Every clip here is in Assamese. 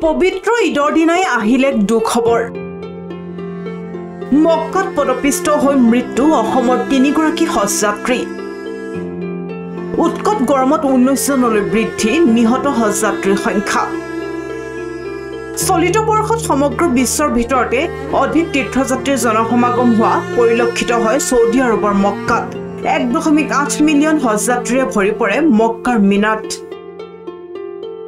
পবিত্ৰ ঈদৰ দিনাই আহিল এক দুখবৰ মক্কাত পদপিষ্ট হৈ মৃত্যু অসমৰ ৩গৰাকী হজযাত্ৰী উৎকট গৰমত ১৯ জনলৈ বৃদ্ধি নিহত হজযাত্ৰীৰ সংখ্যা চলিত বৰ্ষত সমগ্ৰ বিশ্বৰ ভিতৰতে অধিক তীৰ্থযাত্ৰীৰ জনসমাগম হোৱা পৰিলক্ষিত হয় সৌদি আৰবৰ মক্কাত ১.৮ মিলিয়ন হজযাত্ৰীৰে ভৰি পৰে মক্কাৰ মিনাত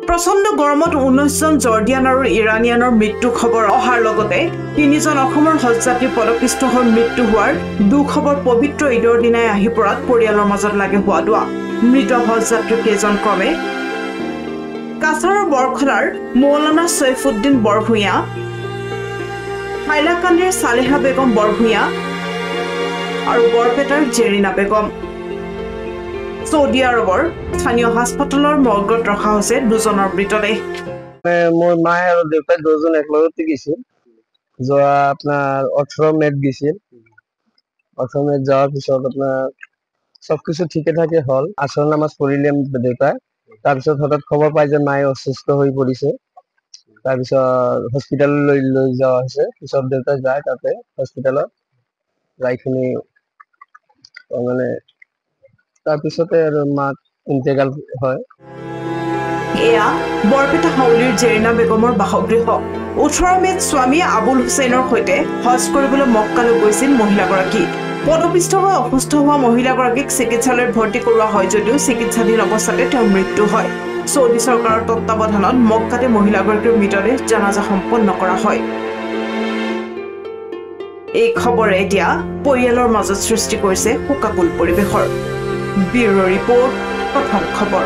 প্ৰচণ্ড গৰমত ১৯ জন জৰ্ডিয়ান আৰু ইৰানিয়ানৰ মৃত্যু খবৰ অহাৰ লগতে ৩ জন অসমৰ হজযাত্ৰী পদপিষ্ট হৈ মৃত্যু হোৱাৰ দুখবৰ পবিত্ৰ ঈদৰ দিনাই আহি পৰাত পৰিয়ালৰ মাজত লাগে হোৱা দোৱা মৃত হজযাত্ৰী কেইজন ক্ৰমে কাছাৰৰ বৰখলাৰ মৌলানা সৈফুদ্দিন বৰভূঞা হাইলাকান্দিৰ সালেহা বেগম বৰভূঞা আৰু বৰপেটাৰ জেৰিনা বেগম সৌদি আৰবৰ স্থানীয় হাস্পতালৰ মৰ্গত ৰখা হৈছে দুজনৰ মৃতদেহ মোৰ মায়ে আৰু দেউতাই দুজন একলগতে গৈছিল যোৱা আপোনাৰ 18 মেত গৈছিল 18 মেত যাওয়াৰ পিছত আপনাৰ সবকিছু ঠিকে থাকে হল আসৰ নামাজ পড়িলাম দেউতাই তাৰপিছত হঠাৎ খবৰ পাই যে মায়ে অসুস্থ হৈ পৰিছে তাৰপিছত হস্পিটাললৈ লৈ যাওয়া হৈছে পিছত দেউতা যায় তাতে হস্পিটালত যাইখিনি মানে তাৰপিছতে আৰু মাক ইন্তেকাল হয় এয়া বৰপেটা হাউলিৰ জেৰিনা বেগমৰ বাসগৃহ 18 মেত স্বামী আবুল হুছেইনৰ সৈতে হজ কৰিবলৈ মক্কালৈ গৈছিল মহিলাগৰাকী পদপিষ্ট হৈ অসুস্থ হোৱা মহিলাগৰাকীক চিকিৎসালয়ত ভৰ্তি কৰোৱা হয় যদিও চিকিৎসাধীন অৱস্থাতে তেওঁৰ মৃত্যু হয় সৌদি চৰকাৰৰ তত্ত্বাৱধানত মক্কাতে মহিলাগৰাকীৰ মৃতদেহ জানাজা সম্পন্ন কৰা হয় এই খবৰে এতিয়া পৰিয়ালৰ মাজত সৃষ্টি কৰিছে শোকাকুল পৰিৱেশৰ ব্যুৰ ৰিপৰ্ট প্ৰথম খবৰ